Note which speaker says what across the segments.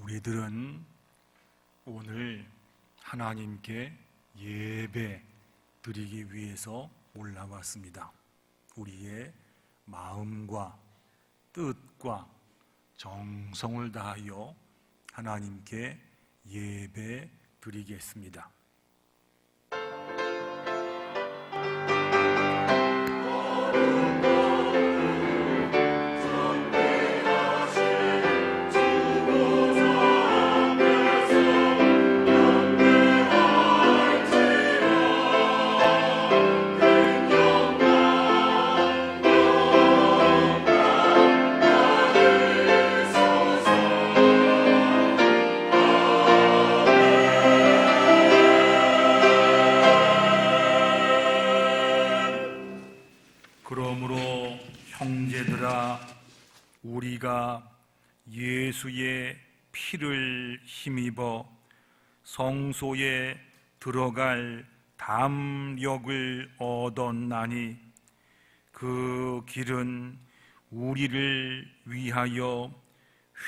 Speaker 1: 우리들은 오늘 하나님께 예배 드리기 위해서 올라왔습니다. 우리의 마음과 뜻과 정성을 다하여 하나님께 예배 드리겠습니다. 그러므로 형제들아, 우리가 예수의 피를 힘입어 성소에 들어갈 담력을 얻었나니 그 길은 우리를 위하여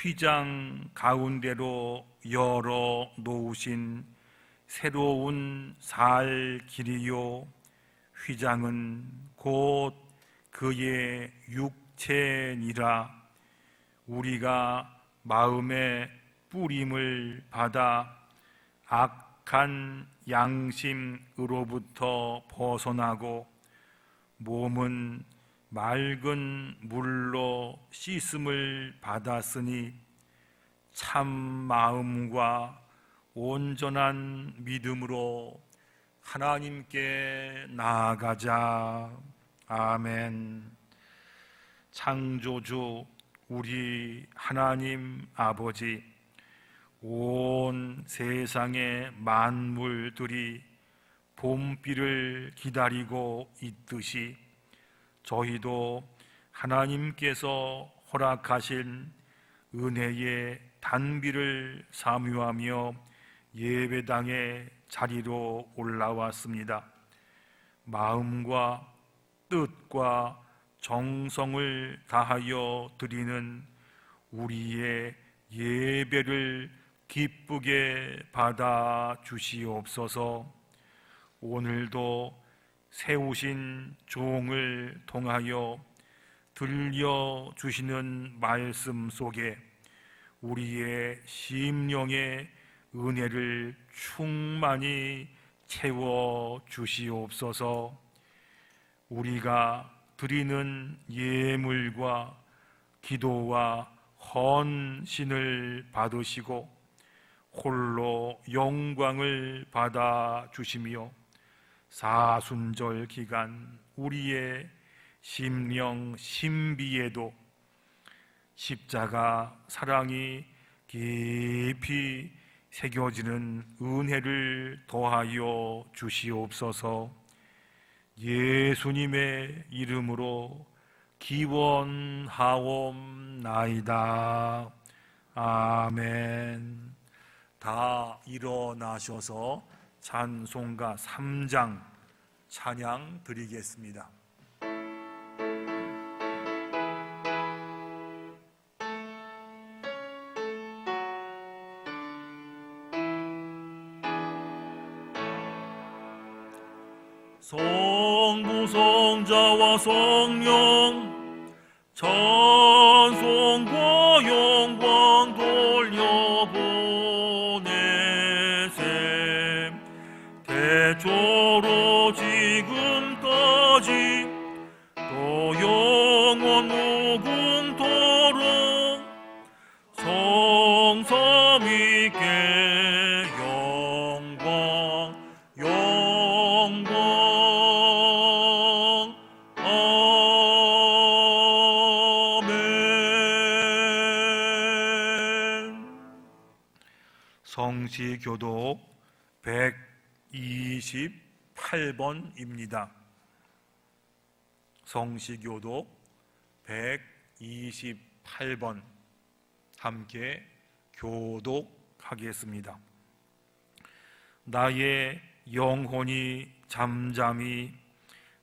Speaker 1: 휘장 가운데로 열어 놓으신 새로운 살 길이요, 휘장은 곧 그의 육체니라. 우리가 마음의 뿌림을 받아 악한 양심으로부터 벗어나고 몸은 맑은 물로 씻음을 받았으니 참 마음과 온전한 믿음으로 하나님께 나아가자. 아멘. 창조주 우리 하나님 아버지, 온 세상의 만물들이 봄비를 기다리고 있듯이 저희도 하나님께서 허락하신 은혜의 단비를 사모하며 예배당의 자리로 올라왔습니다. 마음과 뜻과 정성을 다하여 드리는 우리의 예배를 기쁘게 받아 주시옵소서. 오늘도 세우신 종을 통하여 들려주시는 말씀 속에 우리의 심령의 은혜를 충만히 채워 주시옵소서. 우리가 드리는 예물과 기도와 헌신을 받으시고 홀로 영광을 받아 주시며 사순절 기간 우리의 심령 신비에도 십자가 사랑이 깊이 새겨지는 은혜를 더하여 주시옵소서. 예수님의 이름으로 기원하옵나이다. 아멘. 다 일어나셔서 찬송가 3장 찬양 드리겠습니다. 성부 성자와 성령 찬송과 영광 돌려보내세. 태초로 지금까지 또 영원 무궁토록 성삼위께 영광 성시교독 128번입니다. 성시교독 128번 함께 교독하겠습니다. 나의 영혼이 잠잠히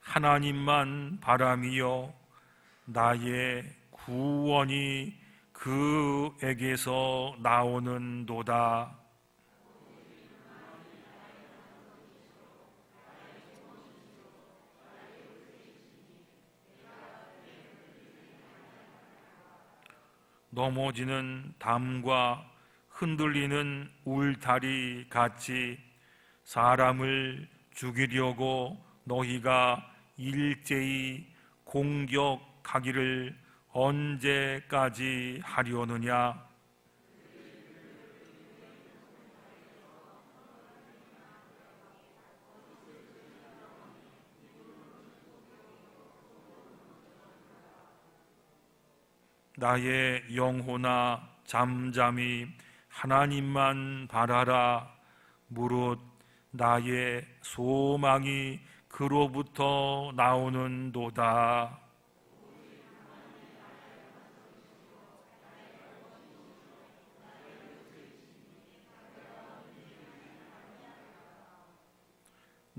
Speaker 1: 하나님만 바라미어 나의 구원이 그에게서 나오는도다. 넘어지는 담과 흔들리는 울타리 같이 사람을 죽이려고 너희가 일제히 공격하기를 언제까지 하려느냐? 나의 영혼아 잠잠히 하나님만 바라라. 무릇 나의 소망이 그로부터 나오는도다.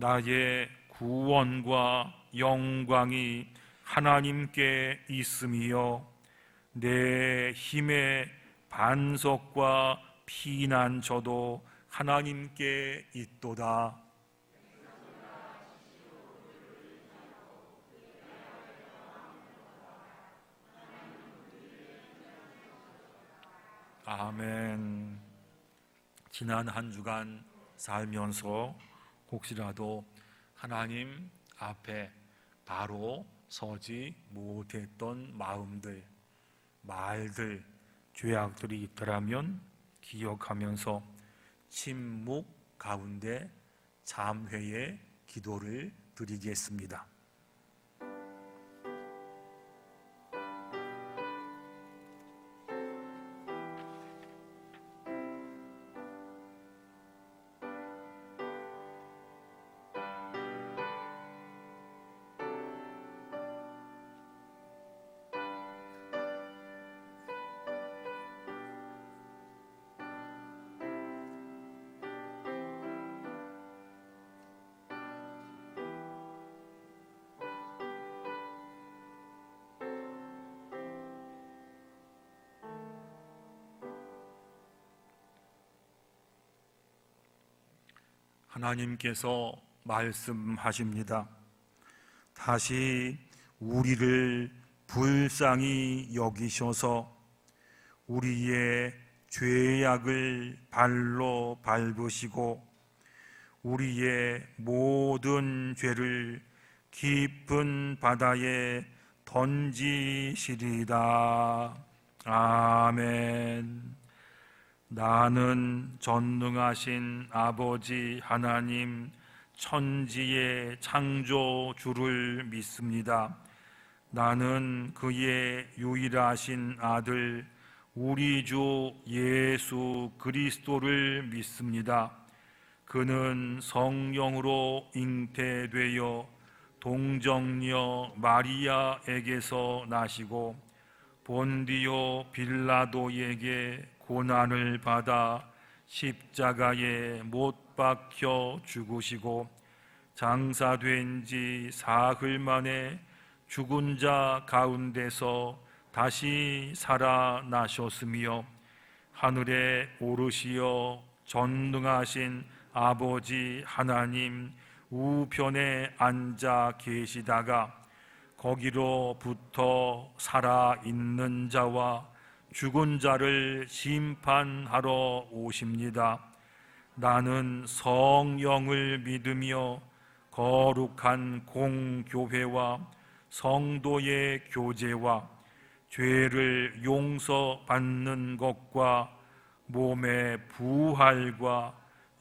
Speaker 1: 나의 구원과 영광이 하나님께 있음이요 내 힘의 반석과 피난처도 하나님께 있도다. 아멘. 지난 한 주간 살면서 혹시라도 하나님 앞에 바로 서지 못했던 마음들, 말들, 죄악들이 있더라면 기억하면서 침묵 가운데 잠회의 기도를 드리겠습니다. 하나님께서 말씀하십니다. 다시 우리를 불쌍히 여기셔서 우리의 죄악을 발로 밟으시고 우리의 모든 죄를 깊은 바다에 던지시리다. 아멘. 나는 전능하신 아버지 하나님 천지의 창조주를 믿습니다. 나는 그의 유일하신 아들 우리 주 예수 그리스도를 믿습니다. 그는 성령으로 잉태되어 동정녀 마리아에게서 나시고 본디오 빌라도에게 고난을 받아 십자가에 못 박혀 죽으시고 장사된 지 사흘 만에 죽은 자 가운데서 다시 살아나셨으며 하늘에 오르시어 전능하신 아버지 하나님 우편에 앉아 계시다가 거기로부터 살아있는 자와 죽은 자를 심판하러 오십니다. 나는 성령을 믿으며 거룩한 공교회와 성도의 교제와 죄를 용서받는 것과 몸의 부활과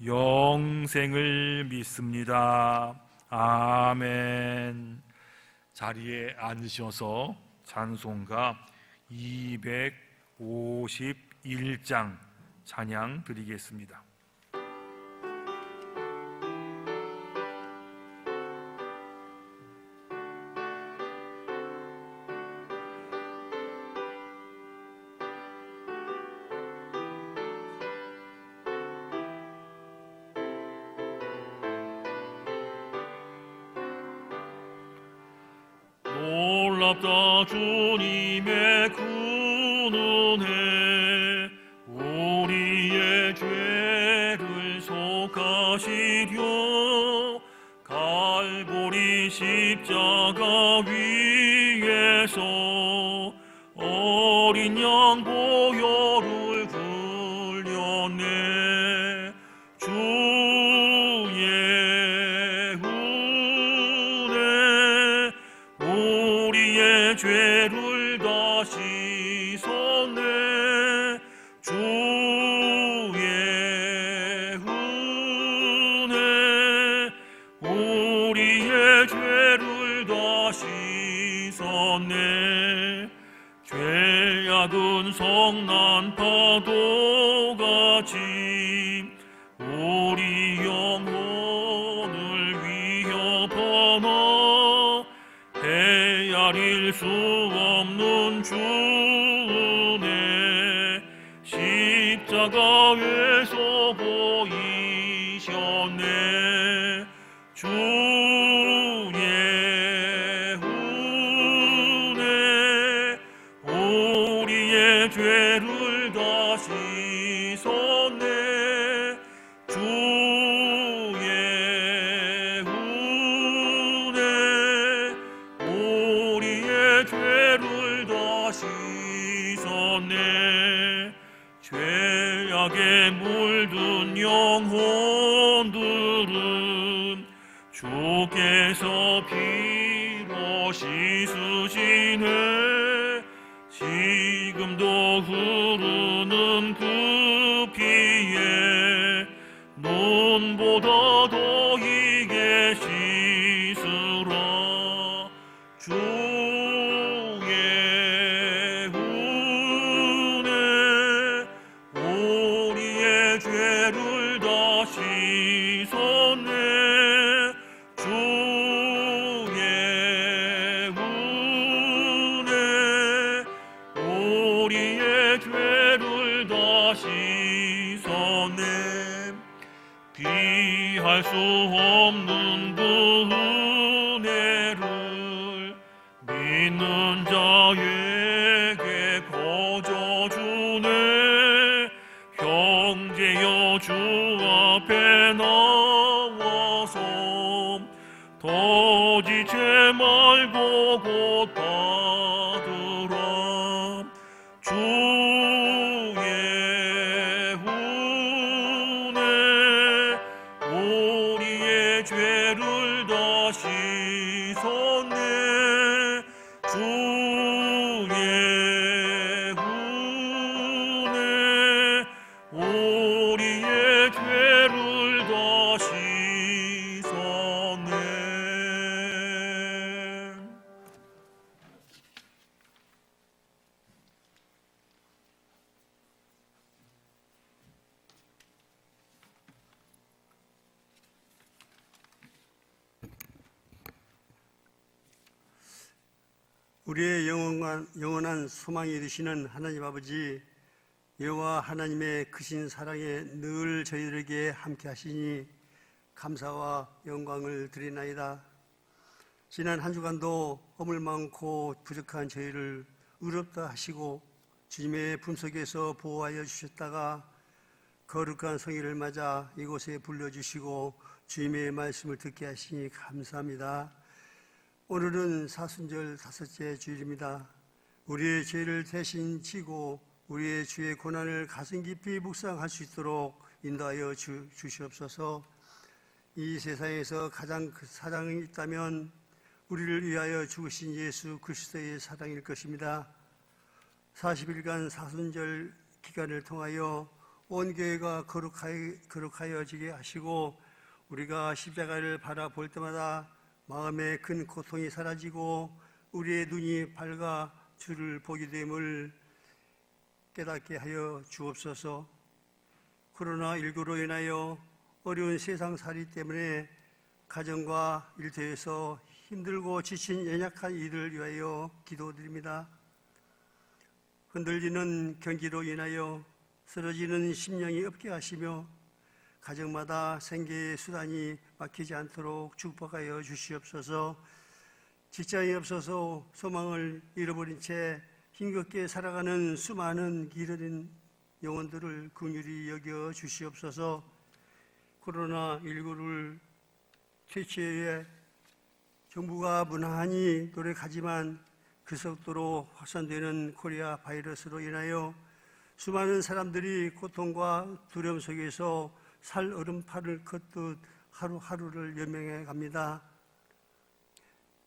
Speaker 1: 영생을 믿습니다. 아멘. 자리에 앉으셔서 찬송가 251장 찬양 드리겠습니다.
Speaker 2: 놀랍다 주님의 그 은혜
Speaker 1: 하시려 갈보리 십자가 위에서 어린 양 보혈을 흘렸네. 주의 은혜 우리의 죄를 다 씻었네. 주의 은혜 우리의 죄를 다 씻었네. 죄악은 성난 파도같이 우리 영혼을 위협하나 헤아릴 수 없는 주 은혜 십자가에서 보이셨네. 주의 은혜 우리의 죄를 다 씻었네. 주의 은혜 우리의 죄를 다 씻었네. 죄악에 물든 영혼들은 주께서 피로 씻으시네. 지금도 흐르는 그 피에 눈보다 더 희게 씻으라. 주의 은혜 우리의 죄를 다 씻었네. 주의 은혜 우리의 죄를 다 씻었네. 비할 수 없는 그 은혜를 믿는 자에게 거저주네. 형제여 주 앞에 나와서 더지지 말고 곧 받으라. 주의 은혜 우리의 죄를 다 씻었네. 주의 은혜 우리의 죄를 다 씻었네.
Speaker 2: 우리의 영원한 소망이 되시는 하나님 아버지, 여호와 하나님의 크신 사랑에 늘 저희들에게 함께 하시니 감사와 영광을 드리나이다. 지난 한 주간도 허물 많고 부족한 저희를 의롭다 하시고 주님의 품속에서 보호하여 주셨다가 거룩한 성일을 맞아 이곳에 불러주시고 주님의 말씀을 듣게 하시니 감사합니다. 오늘은 사순절 5째 주일입니다. 우리의 죄를 대신 지고 우리의 주의 고난을 가슴 깊이 묵상할 수 있도록 인도하여 주시옵소서. 이 세상에서 가장 큰 사랑이 있다면 우리를 위하여 죽으신 예수 그리스도의 사랑일 것입니다. 40일간 사순절 기간을 통하여 온 교회가 거룩하여지게 하시고 우리가 십자가를 바라볼 때마다 마음의 큰 고통이 사라지고 우리의 눈이 밝아 주를 보게 됨을 깨닫게 하여 주옵소서. 코로나19로 인하여 어려운 세상살이 때문에 가정과 일터에서 힘들고 지친 연약한 이들을 위하여 기도드립니다. 흔들리는 경기로 인하여 쓰러지는 심령이 없게 하시며 가정마다 생계의 수단이 막히지 않도록 축복하여 주시옵소서. 직장이 없어서 소망을 잃어버린 채 힘겹게 살아가는 수많은 기르는 영혼들을 긍휼히 여겨 주시옵소서. 코로나19를 퇴치에 정부가 무난히 노력하지만 급속도로 확산되는 코리아 바이러스로 인하여 수많은 사람들이 고통과 두려움 속에서 살얼음판을 걷듯 하루하루를 연명해 갑니다.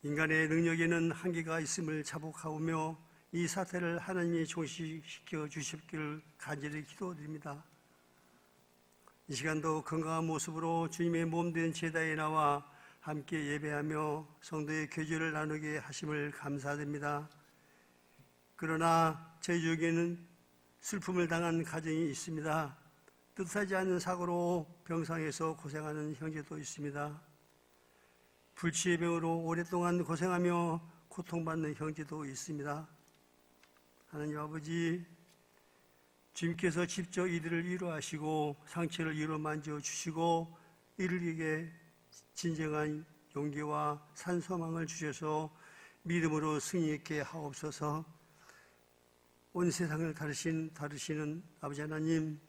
Speaker 2: 인간의 능력에는 한계가 있음을 자복하오며 이 사태를 하나님이 종식시켜 주십기를 간절히 기도드립니다. 이 시간도 건강한 모습으로 주님의 몸된 제다에 나와 함께 예배하며 성도의 교제를 나누게 하심을 감사드립니다. 그러나 저희 중에는 슬픔을 당한 가정이 있습니다. 뜻하지 않은 사고로 병상에서 고생하는 형제도 있습니다. 불치의 병으로 오랫동안 고생하며 고통받는 형제도 있습니다. 하나님 아버지, 주님께서 직접 이들을 위로하시고 상처를 위로 만져주시고 이를 위해 진정한 용기와 산소망을 주셔서 믿음으로 승리있게 하옵소서. 온 세상을 다루시는 아버지 하나님,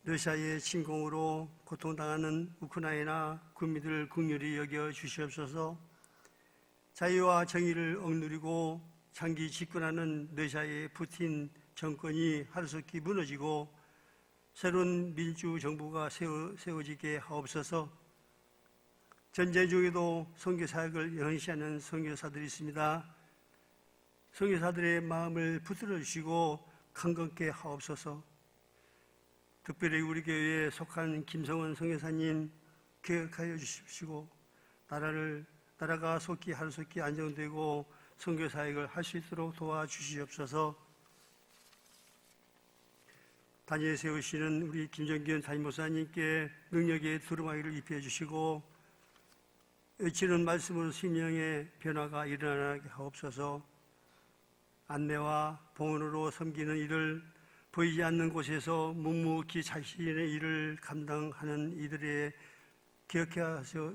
Speaker 2: 러시아의 침공으로 고통당하는 우크라이나 국민들을 긍휼히 여겨 주시옵소서. 자유와 정의를 억누르고 장기 집권하는 러시아의 푸틴 정권이 하루속히 무너지고 새로운 민주정부가 세워지게 하옵소서. 전쟁 중에도 선교사역을 연시하는 선교사들이 있습니다. 선교사들의 마음을 붙들어 주시고 강건케 하옵소서. 특별히 우리 교회에 속한 김성원 선교사님 기억하여 주십시오. 나라가 속히 하루속히 안정되고 선교사역을 할 수 있도록 도와주시옵소서. 단위에 세우시는 우리 김정균 담임목사님께 능력의 두루마기를 입혀 주시고 외치는 말씀으로 심령의 변화가 일어나게 하옵소서. 안내와 봉헌으로 섬기는 일을 보이지 않는 곳에서 묵묵히 자신의 일을 감당하는 이들의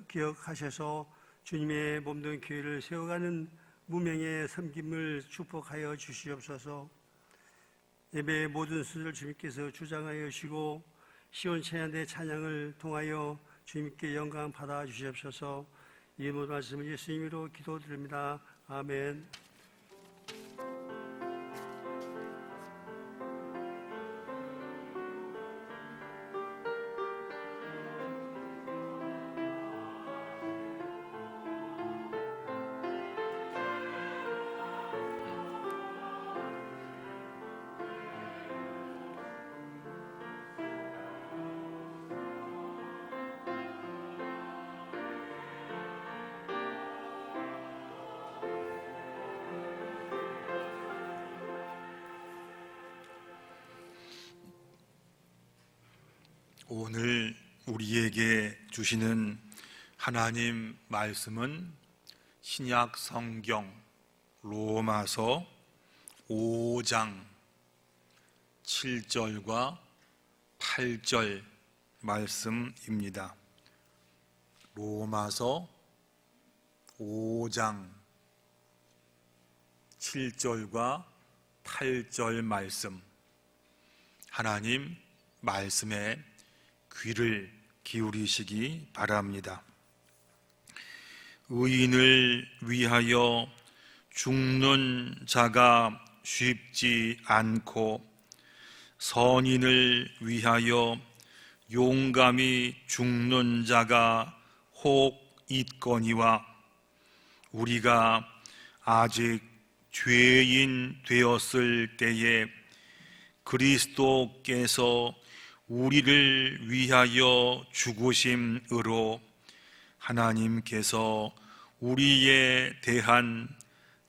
Speaker 2: 기억하셔서 주님의 몸된 교회를 세워가는 무명의 섬김을 축복하여 주시옵소서. 예배의 모든 수를 주님께서 주장하여 주시고 시온찬양대 찬양을 통하여 주님께 영광 받아 주시옵소서. 이 모든 말씀을 예수님으로 기도드립니다. 아멘.
Speaker 3: 오늘 우리에게 주시는 하나님 말씀은 신약 성경 로마서 5장 7절과 8절 말씀입니다. 로마서 5장 7절과 8절 말씀, 하나님 말씀에 귀를 기울이시기 바랍니다. 의인을 위하여 죽는 자가 쉽지 않고 선인을 위하여 용감히 죽는 자가 혹 있거니와 우리가 아직 죄인 되었을 때에 그리스도께서 우리를 위하여 죽으심으로 하나님께서 우리에 대한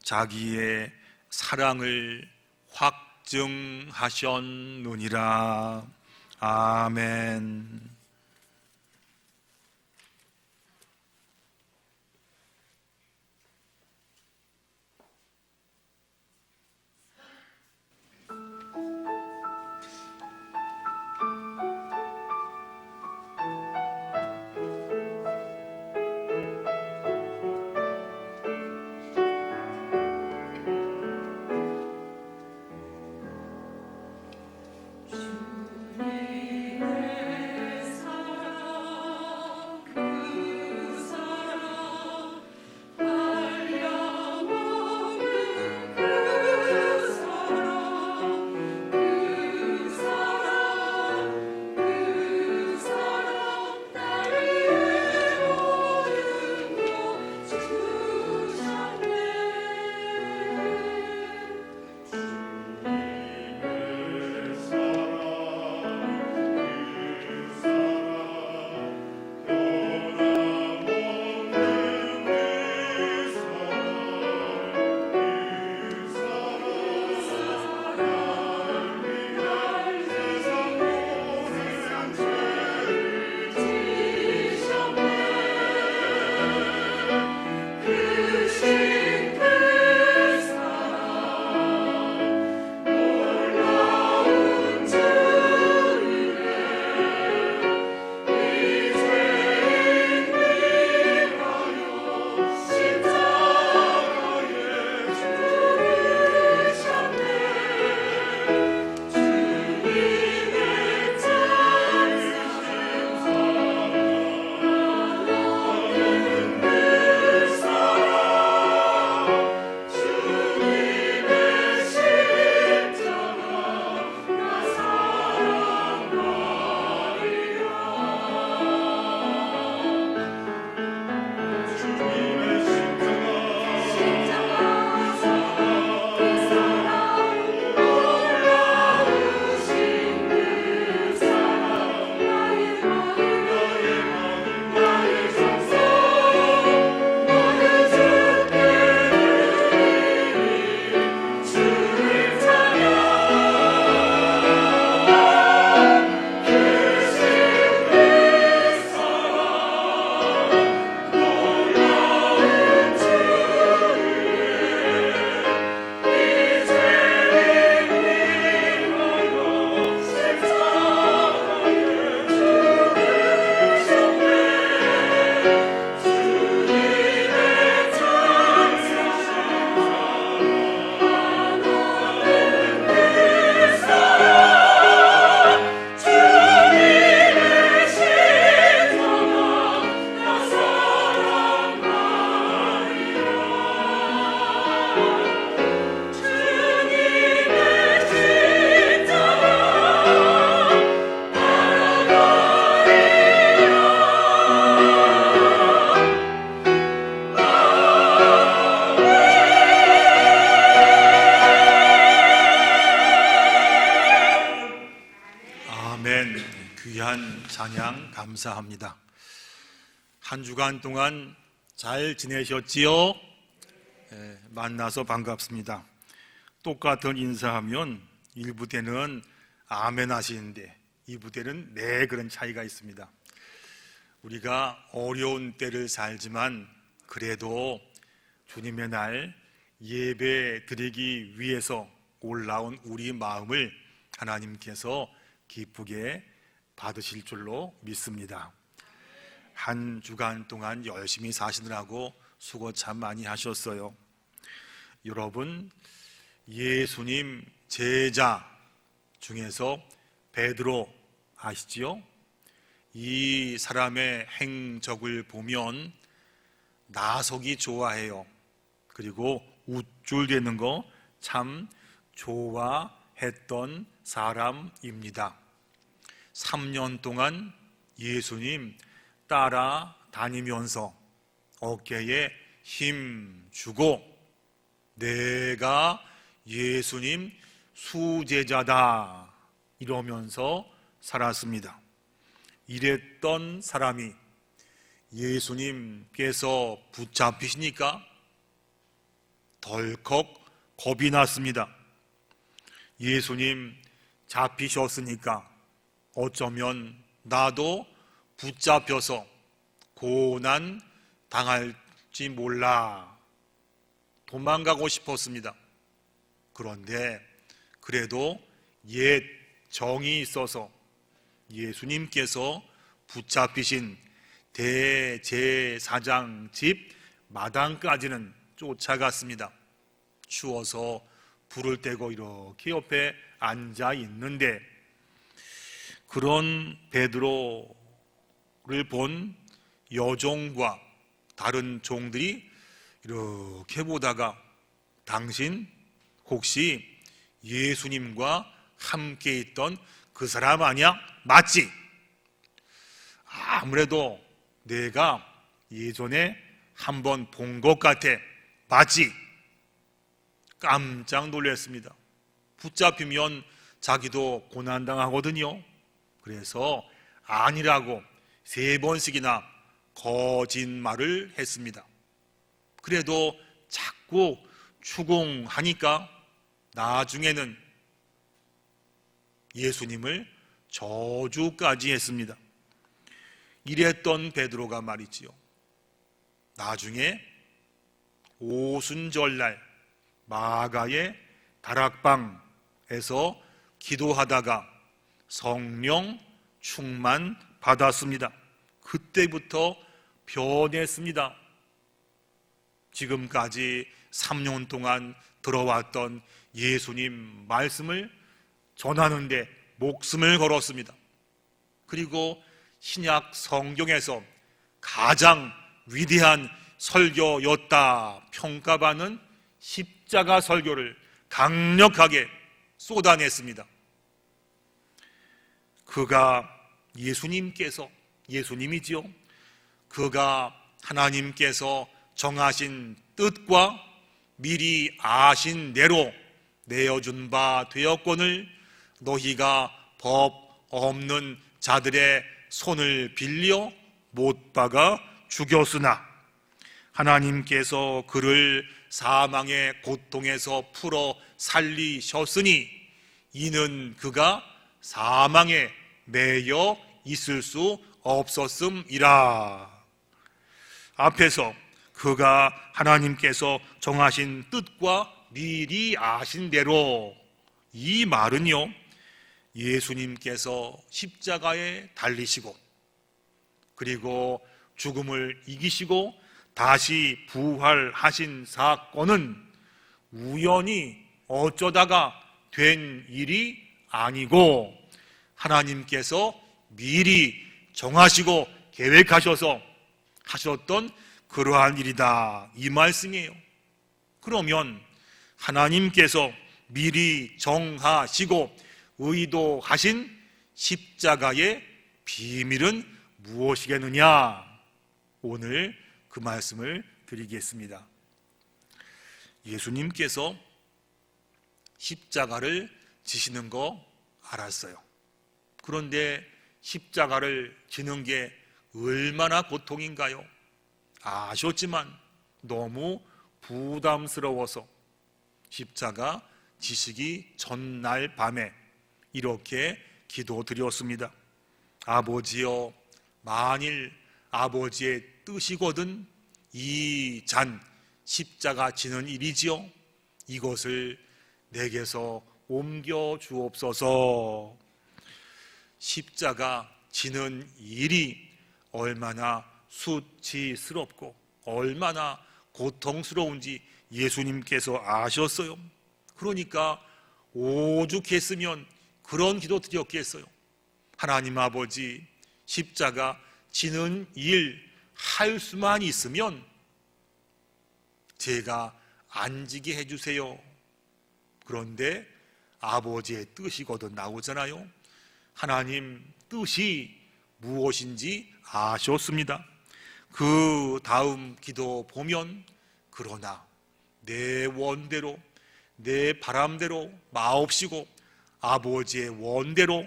Speaker 3: 자기의 사랑을 확증하셨느니라. 아멘. 귀한 찬양 감사합니다. 한 주간 동안 잘 지내셨지요? 만나서 반갑습니다. 똑같은 인사하면 1부 때는 아멘 하시는데 2부 때는 네, 그런 차이가 있습니다. 우리가 어려운 때를 살지만 그래도 주님의 날 예배 드리기 위해서 올라온 우리 마음을 하나님께서 기쁘게 받으실 줄로 믿습니다. 한 주간 동안 열심히 사시느라고 수고 참 많이 하셨어요. 여러분, 예수님 제자 중에서 베드로 아시지요? 이 사람의 행적을 보면 나서기 좋아해요. 그리고 우쭐대는 거 참 좋아했던 사람입니다. 3년 동안 예수님 따라다니면서 어깨에 힘 주고 내가 예수님 수제자다 이러면서 살았습니다. 이랬던 사람이 예수님께서 붙잡히시니까 덜컥 겁이 났습니다. 예수님 잡히셨으니까 어쩌면 나도 붙잡혀서 고난 당할지 몰라 도망가고 싶었습니다. 그런데 그래도 옛 정이 있어서 예수님께서 붙잡히신 대제사장 집 마당까지는 쫓아갔습니다. 추워서 불을 떼고 이렇게 옆에 앉아 있는데 그런 베드로를 본 여종과 다른 종들이 이렇게 보다가 당신 혹시 예수님과 함께 있던 그 사람 아니야? 맞지? 아무래도 내가 예전에 한번 본 것 같아. 맞지? 깜짝 놀랐습니다. 붙잡히면 자기도 고난당하거든요. 그래서 아니라고 3번씩이나 거짓말을 했습니다. 그래도 자꾸 추궁하니까 나중에는 예수님을 저주까지 했습니다. 이랬던 베드로가 말이지요. 나중에 오순절날 마가의 다락방에서 기도하다가 성령 충만 받았습니다. 그때부터 변했습니다. 지금까지 3년 동안 들어왔던 예수님 말씀을 전하는데 목숨을 걸었습니다. 그리고 신약 성경에서 가장 위대한 설교였다 평가받는 십자가 설교를 강력하게 쏟아냈습니다. 그가 예수님이지요. 그가 하나님께서 정하신 뜻과 미리 아신 대로 내어준 바 되었거늘 너희가 법 없는 자들의 손을 빌려 못 박아 죽였으나 하나님께서 그를 사망의 고통에서 풀어 살리셨으니 이는 그가 사망에 매여 있을 수 없었음이라. 앞에서 그가 하나님께서 정하신 뜻과 미리 아신 대로, 이 말은요 예수님께서 십자가에 달리시고 그리고 죽음을 이기시고 다시 부활하신 사건은 우연히 어쩌다가 된 일이 아니고 하나님께서 미리 정하시고 계획하셔서 하셨던 그러한 일이다, 이 말씀이에요. 그러면 하나님께서 미리 정하시고 의도하신 십자가의 비밀은 무엇이겠느냐? 오늘 그 말씀을 드리겠습니다. 예수님께서 십자가를 지시는 거 알았어요. 그런데 십자가를 지는 게 얼마나 고통인가요? 아셨지만 너무 부담스러워서 십자가 지시기 전날 밤에 이렇게 기도드렸습니다. 아버지여, 만일 아버지의 뜻이거든 이 잔 십자가 지는 일이지요, 이것을 내게서 옮겨 주옵소서. 십자가 지는 일이 얼마나 수치스럽고 얼마나 고통스러운지 예수님께서 아셨어요. 그러니까 오죽했으면 그런 기도 드렸겠어요. 하나님 아버지, 십자가 지는 일 할 수만 있으면 제가 안 지게 해주세요. 그런데 아버지의 뜻이거든 나오잖아요. 하나님 뜻이 무엇인지 아셨습니다. 그 다음 기도 보면, 그러나 내 원대로 내 바람대로 마옵시고 아버지의 원대로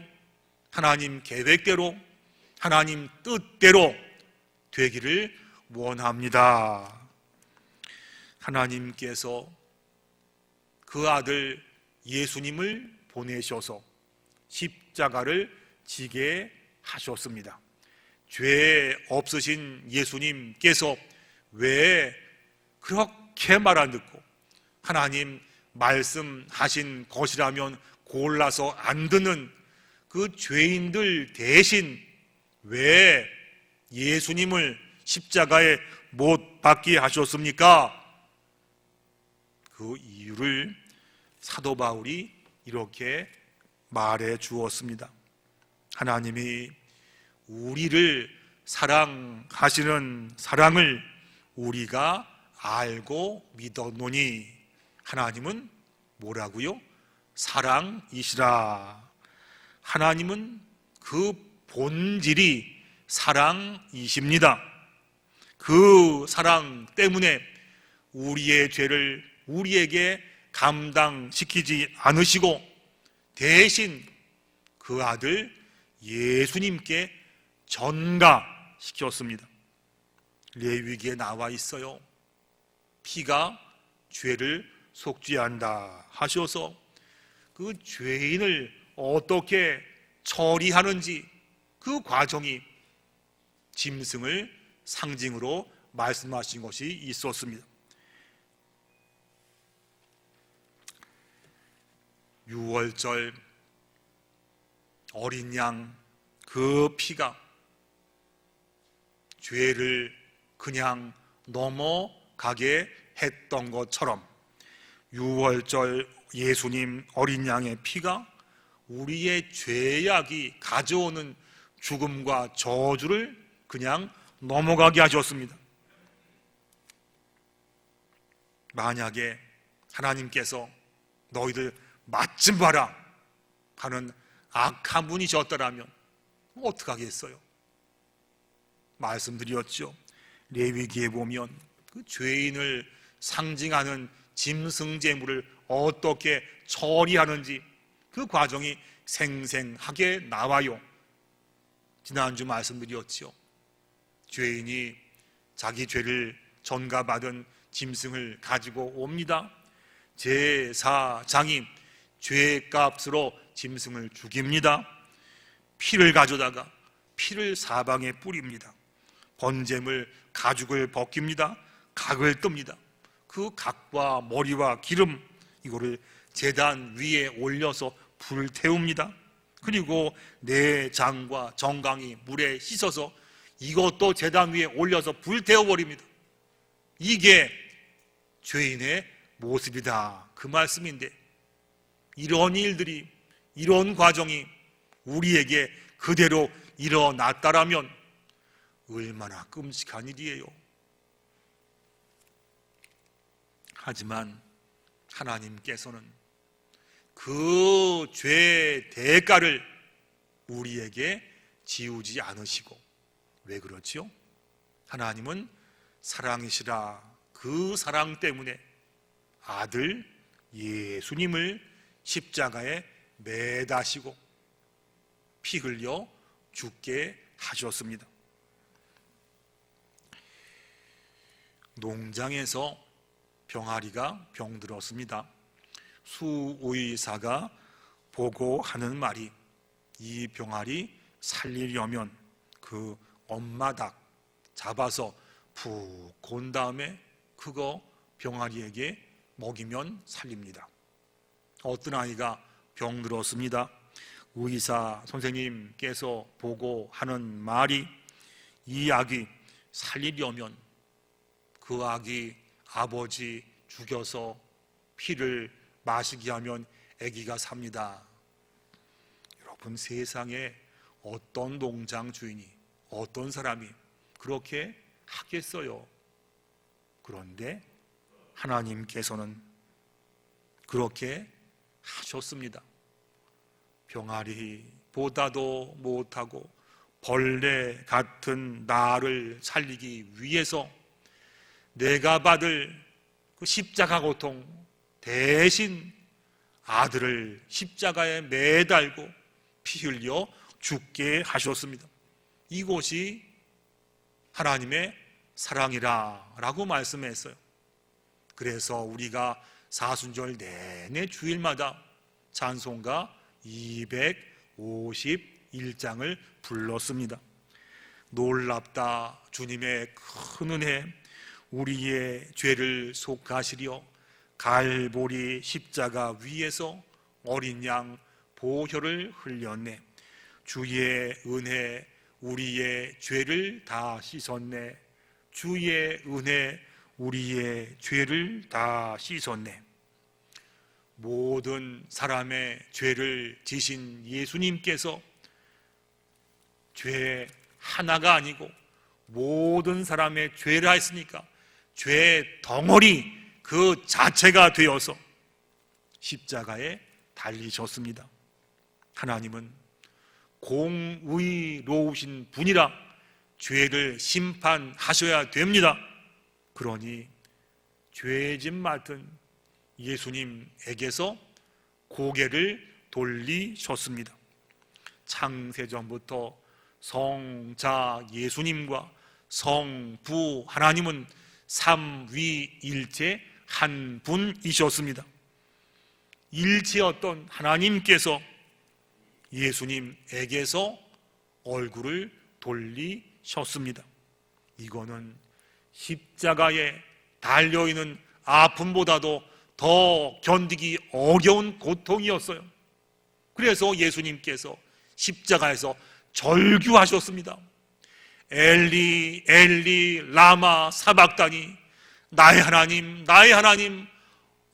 Speaker 3: 하나님 계획대로 하나님 뜻대로 되기를 원합니다. 하나님께서 그 아들 예수님을 보내셔서 십자가를 지게 하셨습니다. 죄 없으신 예수님께서 왜 그렇게 말 안 듣고 하나님 말씀하신 것이라면 골라서 안 듣는 그 죄인들 대신 왜 예수님을 십자가에 못 박게 하셨습니까? 그 이유를 사도 바울이 이렇게 말해 주었습니다. 하나님이 우리를 사랑하시는 사랑을 우리가 알고 믿었노니, 하나님은 뭐라고요? 사랑이시라. 하나님은 그 본질이 사랑이십니다. 그 사랑 때문에 우리의 죄를 우리에게 감당시키지 않으시고 대신 그 아들 예수님께 전가시켰습니다. 레위기에 나와 있어요. 피가 죄를 속죄한다 하셔서 그 죄인을 어떻게 처리하는지 그 과정이 짐승을 상징으로 말씀하신 것이 있었습니다. 유월절 어린 양 그 피가 죄를 그냥 넘어가게 했던 것처럼 유월절 예수님 어린 양의 피가 우리의 죄악이 가져오는 죽음과 저주를 그냥 넘어가게 하셨습니다. 만약에 하나님께서 너희들 맛 좀 봐라 하는 악한 분이셨더라면 어떡하겠어요? 말씀드렸죠. 레위기에 보면 그 죄인을 상징하는 짐승 제물을 어떻게 처리하는지 그 과정이 생생하게 나와요. 지난주 말씀드렸죠. 죄인이 자기 죄를 전가받은 짐승을 가지고 옵니다. 제사장이 죄값으로 짐승을 죽입니다. 피를 가져다가 피를 사방에 뿌립니다. 번제물 가죽을 벗깁니다. 각을 뜹니다. 그 각과 머리와 기름 이거를 제단 위에 올려서 불을 태웁니다. 그리고 내장과 정강이 물에 씻어서 이것도 제단 위에 올려서 불 태워버립니다. 이게 죄인의 모습이다 그 말씀인데, 이런 일들이 이런 과정이 우리에게 그대로 일어났다라면 얼마나 끔찍한 일이에요. 하지만 하나님께서는 그 죄의 대가를 우리에게 지우지 않으시고, 왜 그렇지요? 하나님은 사랑이시라. 그 사랑 때문에 아들 예수님을 십자가에 매다시고 피 흘려 죽게 하셨습니다. 농장에서 병아리가 병들었습니다. 수의사가 보고 하는 말이, 이 병아리 살리려면 그 엄마 닭 잡아서 푹 곤 다음에 그거 병아리에게 먹이면 살립니다. 어떤 아이가 병들었습니다. 의사 선생님께서 보고 하는 말이, 이 아기 살리려면 그 아기 아버지 죽여서 피를 마시게 하면 아기가 삽니다. 여러분, 세상에 어떤 농장 주인이, 어떤 사람이 그렇게 하겠어요? 그런데 하나님께서는 그렇게 하셨습니다. 병아리보다도 못하고 벌레 같은 나를 살리기 위해서 내가 받을 그 십자가 고통 대신 아들을 십자가에 매달고 피 흘려 죽게 하셨습니다. 이것이 하나님의 사랑이라 라고 말씀했어요. 그래서 우리가 사순절 내내 주일마다 찬송가 251장을 불렀습니다. 놀랍다 주님의 큰 은혜, 우리의 죄를 속하시려 갈보리 십자가 위에서 어린 양 보혈을 흘렸네. 주의 은혜 우리의 죄를 다 씻었네. 주의 은혜 우리의 죄를 다 씻었네. 모든 사람의 죄를 지신 예수님께서 죄 하나가 아니고 모든 사람의 죄라 했으니까 죄 덩어리 그 자체가 되어서 십자가에 달리셨습니다. 하나님은 공의로우신 분이라 죄를 심판하셔야 됩니다. 그러니 죄짐 맡은 예수님에게서 고개를 돌리셨습니다. 창세전부터 성자 예수님과 성부 하나님은 삼위일체 한 분이셨습니다. 일체였던 하나님께서 예수님에게서 얼굴을 돌리셨습니다. 이거는 십자가에 달려있는 아픔보다도 더 견디기 어려운 고통이었어요. 그래서 예수님께서 십자가에서 절규하셨습니다. 엘리 엘리 라마 사박다니, 나의 하나님 나의 하나님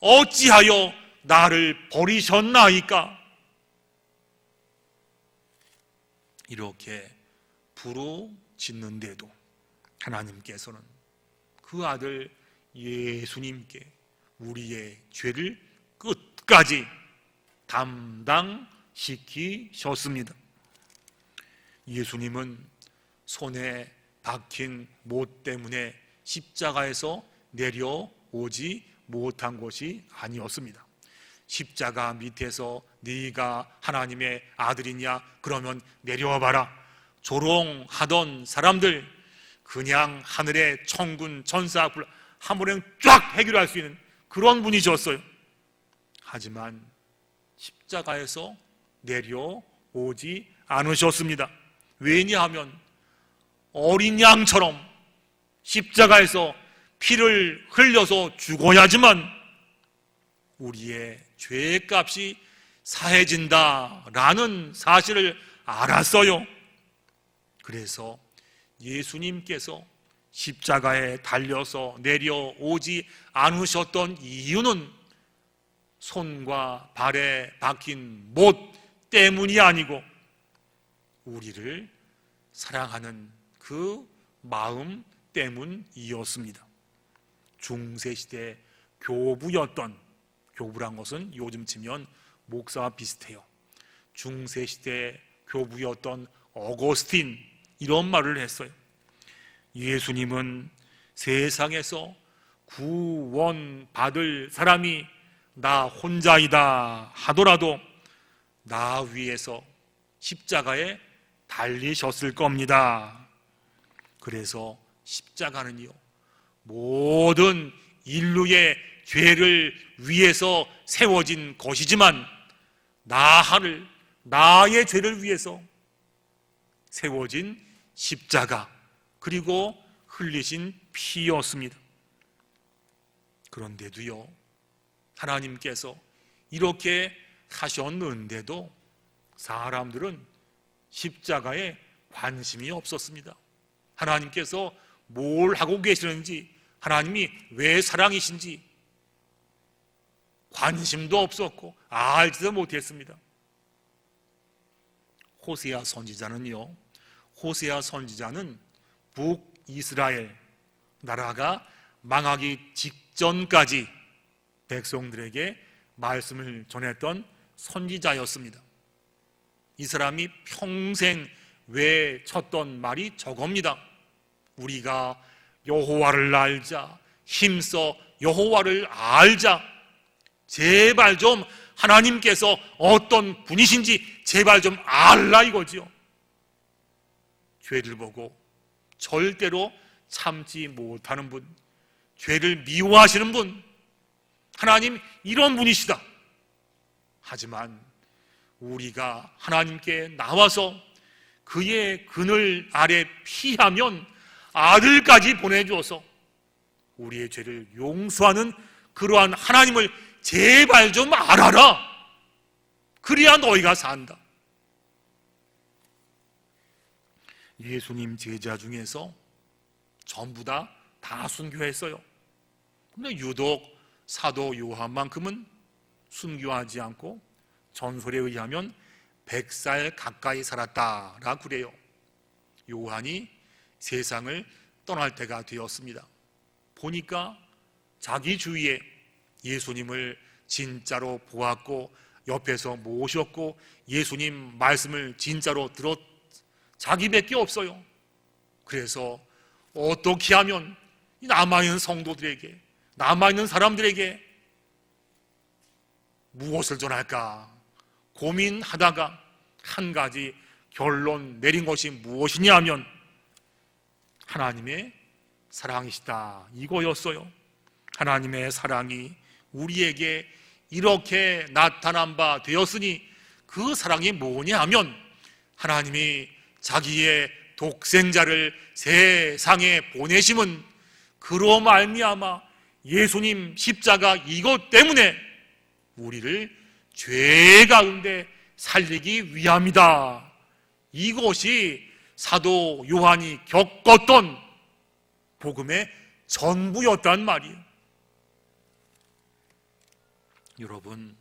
Speaker 3: 어찌하여 나를 버리셨나이까. 이렇게 부르짖는데도 하나님께서는 그 아들 예수님께 우리의 죄를 끝까지 담당시키셨습니다. 예수님은 손에 박힌 못 때문에 십자가에서 내려오지 못한 것이 아니었습니다. 십자가 밑에서 네가 하나님의 아들이냐? 그러면 내려와 봐라. 조롱하던 사람들 그냥 하늘의 천군 천사 한 번에 쫙 해결할 수 있는 그런 분이셨어요. 하지만 십자가에서 내려오지 않으셨습니다. 왜냐하면 어린 양처럼 십자가에서 피를 흘려서 죽어야지만 우리의 죄값이 사해진다라는 사실을 알았어요. 그래서 예수님께서 십자가에 달려서 내려오지 않으셨던 이유는 손과 발에 박힌 못 때문이 아니고 우리를 사랑하는 그 마음 때문이었습니다. 중세시대 교부였던, 교부란 것은 요즘 치면 목사와 비슷해요. 중세시대 교부였던 어거스틴 이런 말을 했어요. 예수님은 세상에서 구원받을 사람이 나 혼자이다 하더라도 나 위에서 십자가에 달리셨을 겁니다. 그래서 십자가는요, 모든 인류의 죄를 위해서 세워진 것이지만 나의 죄를 위해서 세워진 십자가, 그리고 흘리신 피였습니다. 그런데도요, 하나님께서 이렇게 하셨는데도 사람들은 십자가에 관심이 없었습니다. 하나님께서 뭘 하고 계시는지, 하나님이 왜 사랑이신지 관심도 없었고 알지도 못했습니다. 호세아 선지자는 북이스라엘 나라가 망하기 직전까지 백성들에게 말씀을 전했던 선지자였습니다. 이 사람이 평생 외쳤던 말이 저겁니다. 우리가 여호와를 알자, 힘써 여호와를 알자. 제발 좀 하나님께서 어떤 분이신지 제발 좀 알라 이거지요. 죄를 보고 절대로 참지 못하는 분, 죄를 미워하시는 분, 하나님 이런 분이시다. 하지만 우리가 하나님께 나와서 그의 그늘 아래 피하면 아들까지 보내주어서 우리의 죄를 용서하는 그러한 하나님을 제발 좀 알아라. 그래야 너희가 산다. 예수님 제자 중에서 전부 다 순교했어요. 근데 유독 사도 요한만큼은 순교하지 않고 전설에 의하면 100살 가까이 살았다라 그래요. 요한이 세상을 떠날 때가 되었습니다. 보니까 자기 주위에 예수님을 진짜로 보았고 옆에서 모셨고 예수님 말씀을 진짜로 들었 자기밖에 없어요. 그래서 어떻게 하면 남아있는 성도들에게, 남아있는 사람들에게 무엇을 전할까 고민하다가 한 가지 결론 내린 것이 무엇이냐 하면 하나님의 사랑이시다 이거였어요. 하나님의 사랑이 우리에게 이렇게 나타난 바 되었으니 그 사랑이 뭐냐 하면 하나님이 자기의 독생자를 세상에 보내심은 그로 말미암아 예수님 십자가 이것 때문에 우리를 죄 가운데 살리기 위함이다. 이것이 사도 요한이 겪었던 복음의 전부였단 말이에요. 여러분,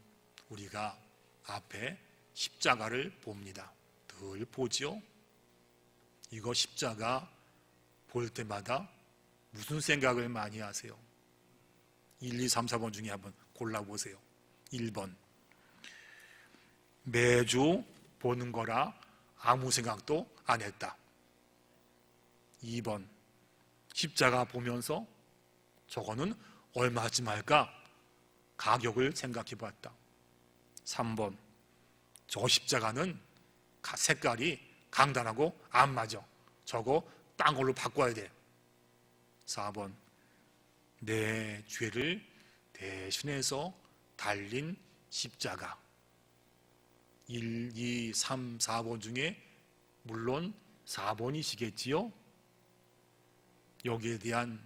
Speaker 3: 우리가 앞에 십자가를 봅니다. 늘 보지요. 이거 십자가 볼 때마다 무슨 생각을 많이 하세요? 1, 2, 3, 4번 중에 한번 골라보세요. 1번, 매주 보는 거라 아무 생각도 안 했다. 2번, 십자가 보면서 저거는 얼마쯤 할까? 가격을 생각해 봤다. 3번, 저 십자가는 색깔이 강단하고 안 맞아. 저거 딴 걸로 바꿔야 돼. 4번, 내 죄를 대신해서 달린 십자가. 1, 2, 3, 4번 중에 물론 4번이시겠지요? 여기에 대한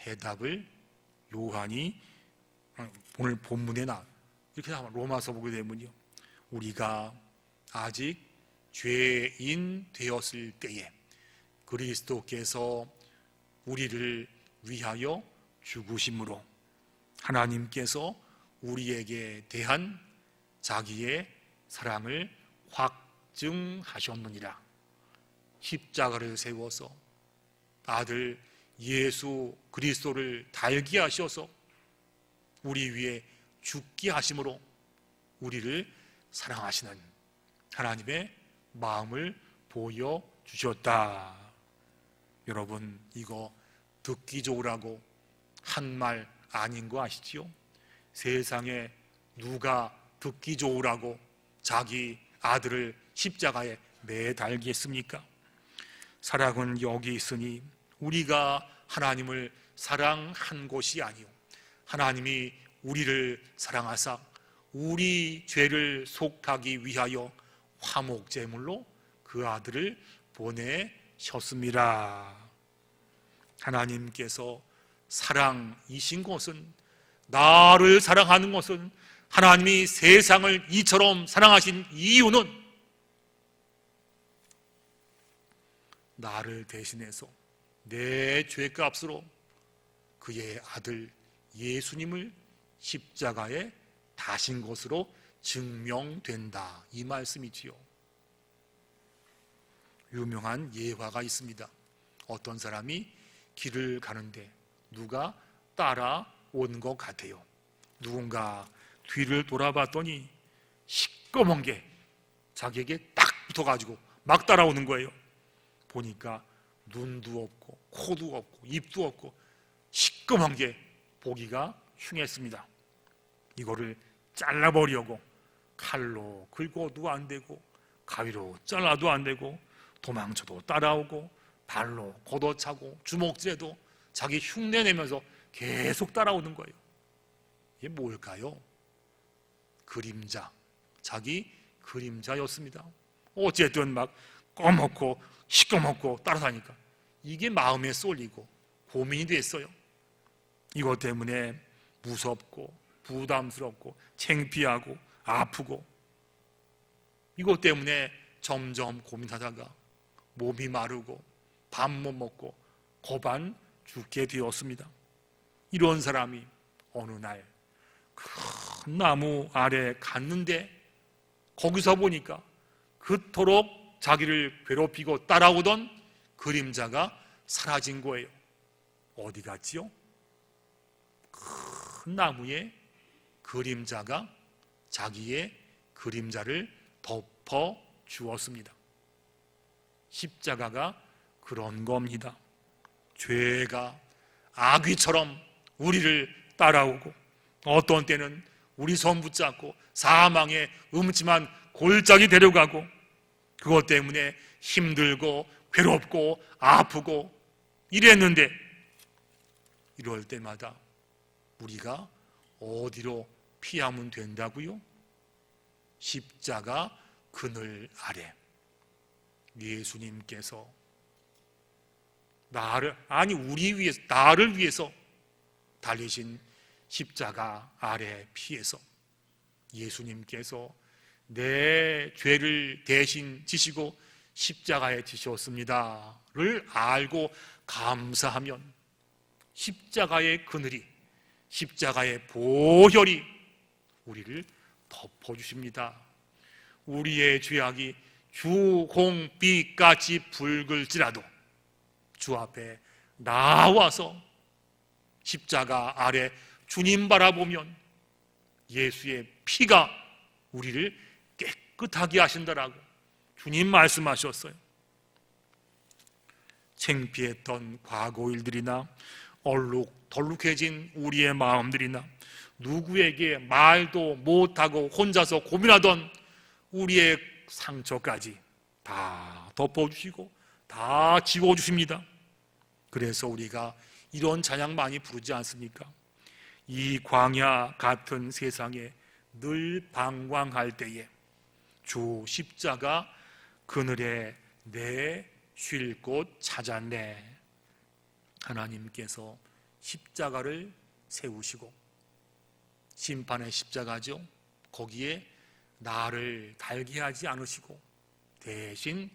Speaker 3: 해답을 요한이 오늘 본문에 이렇게 로마서 보게 되면요, 우리가 아직 죄인 되었을 때에 그리스도께서 우리를 위하여 죽으심으로 하나님께서 우리에게 대한 자기의 사랑을 확증하셨느니라. 십자가를 세워서 아들 예수 그리스도를 달게 하셔서 우리 위에 죽게 하심으로 우리를 사랑하시는 하나님의 마음을 보여주셨다. 여러분, 이거 듣기 좋으라고 한 말 아닌 거 아시지요? 세상에 누가 듣기 좋으라고 자기 아들을 십자가에 매달겠습니까? 사랑은 여기 있으니 우리가 하나님을 사랑한 것이 아니요 하나님이 우리를 사랑하사 우리 죄를 속하기 위하여 화목제물로 그 아들을 보내셨습니다. 하나님께서 사랑이신 것은, 나를 사랑하는 것은, 하나님이 세상을 이처럼 사랑하신 이유는 나를 대신해서 내 죄값으로 그의 아들 예수님을 십자가에 다신 것으로 증명된다, 이 말씀이지요. 유명한 예화가 있습니다. 어떤 사람이 길을 가는데 누가 따라온 것 같아요. 누군가 뒤를 돌아봤더니 시꺼먼 게 자기에게 딱 붙어가지고 막 따라오는 거예요. 보니까 눈도 없고 코도 없고 입도 없고 시꺼먼 게 보기가 흉했습니다. 이거를 잘라버리려고 칼로 긁어도 안 되고 가위로 잘라도 안 되고 도망쳐도 따라오고 발로 걷어차고 주먹질해도 자기 흉내내면서 계속 따라오는 거예요. 이게 뭘까요? 그림자, 자기 그림자였습니다. 어쨌든 막 꺼먹고 시꺼먹고 따라다니까 이게 마음에 쏠리고 고민이 됐어요. 이것 때문에 무섭고 부담스럽고 창피하고 아프고, 이것 때문에 점점 고민하다가 몸이 마르고 밥 못 먹고 고반 죽게 되었습니다. 이런 사람이 어느 날 큰 나무 아래 갔는데 거기서 보니까 그토록 자기를 괴롭히고 따라오던 그림자가 사라진 거예요. 어디 갔지요? 큰 나무에 그림자가 자기의 그림자를 덮어 주었습니다. 십자가가 그런 겁니다. 죄가 아귀처럼 우리를 따라오고 어떤 때는 우리 손 붙잡고 사망의 음침한 골짜기 데려가고, 그것 때문에 힘들고 괴롭고 아프고 이랬는데, 이럴 때마다 우리가 어디로 피하면 된다고요? 십자가 그늘 아래 예수님께서 나를 위해서 달리신 십자가 아래 피해서 예수님께서 내 죄를 대신 지시고 십자가에 지셨습니다를 알고 감사하면 십자가의 그늘이, 십자가의 보혈이 우리를 덮어주십니다. 우리의 죄악이 주홍빛같이 붉을지라도 주 앞에 나와서 십자가 아래 주님 바라보면 예수의 피가 우리를 깨끗하게 하신다라고 주님 말씀하셨어요. 창피했던 과거 일들이나 얼룩덜룩해진 우리의 마음들이나 누구에게 말도 못하고 혼자서 고민하던 우리의 상처까지 다 덮어주시고 다 지워주십니다. 그래서 우리가 이런 찬양 많이 부르지 않습니까? 이 광야 같은 세상에 늘 방황할 때에 주 십자가 그늘에 내 쉴 곳 찾았네. 하나님께서 십자가를 세우시고, 심판의 십자가죠, 거기에 나를 달게 하지 않으시고 대신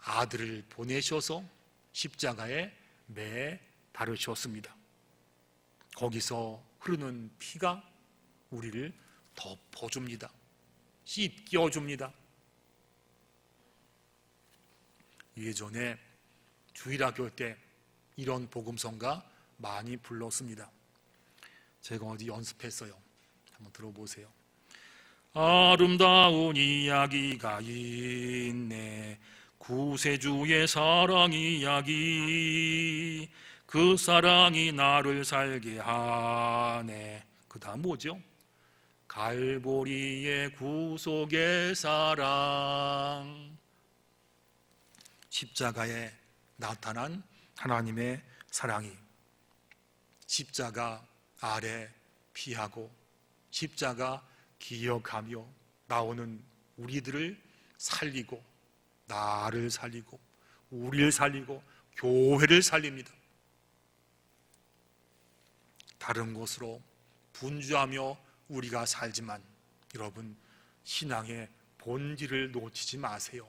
Speaker 3: 아들을 보내셔서 십자가에 매 다루셨습니다. 거기서 흐르는 피가 우리를 덮어줍니다. 씻겨줍니다. 예전에 주일학교 때 이런 복음성가 많이 불렀습니다. 제가 어디 연습했어요. 한번 들어보세요. 아름다운 이야기가 있네, 구세주의 사랑 이야기. 그 사랑이 나를 살게 하네. 그 다음 뭐죠? 갈보리의 구속의 사랑. 십자가에 나타난 하나님의 사랑이 십자가 아래 피하고 십자가 기억하며 나오는 우리들을 살리고 나를 살리고 우리를 살리고 교회를 살립니다. 다른 곳으로 분주하며 우리가 살지만 여러분, 신앙의 본질을 놓치지 마세요.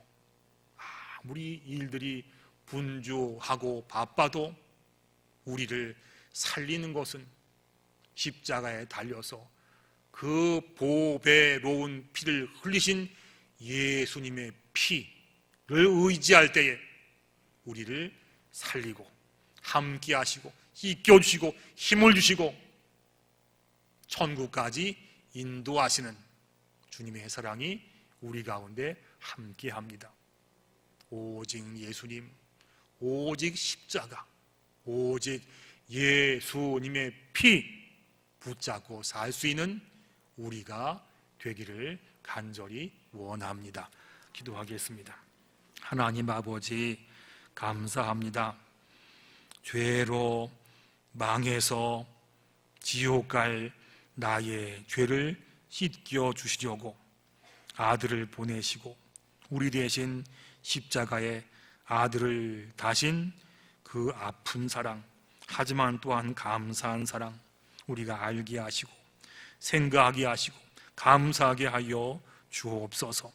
Speaker 3: 아무리 일들이 분주하고 바빠도 우리를 살리는 것은 십자가에 달려서 그 보배로운 피를 흘리신 예수님의 피를 의지할 때에 우리를 살리고 함께 하시고 이끌어주시고 힘을 주시고 천국까지 인도하시는 주님의 사랑이 우리 가운데 함께합니다. 오직 예수님, 오직 십자가, 오직 예수님의 피 붙잡고 살 수 있는 우리가 되기를 간절히 원합니다. 기도하겠습니다. 하나님 아버지, 감사합니다. 죄로 망해서 지옥 갈 나의 죄를 씻겨 주시려고 아들을 보내시고 우리 대신 십자가에 아들을 다신 그 아픈 사랑, 하지만 또한 감사한 사랑 우리가 알게 하시고 생각하게 하시고 감사하게 하여 주옵소서.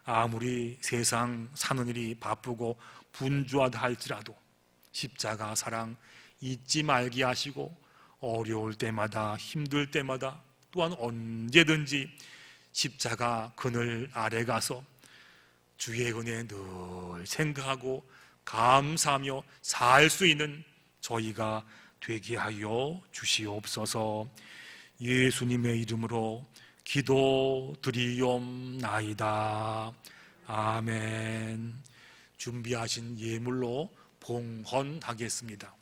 Speaker 3: 아무리 세상 사는 일이 바쁘고 분주하다 할지라도 십자가 사랑 잊지 말게 하시고 어려울 때마다 힘들 때마다 또한 언제든지 십자가 그늘 아래 가서 주의 은혜 늘 생각하고 감사하며 살 수 있는 저희가 되게 하여 주시옵소서. 예수님의 이름으로 기도드리옵나이다. 아멘. 준비하신 예물로 봉헌하겠습니다.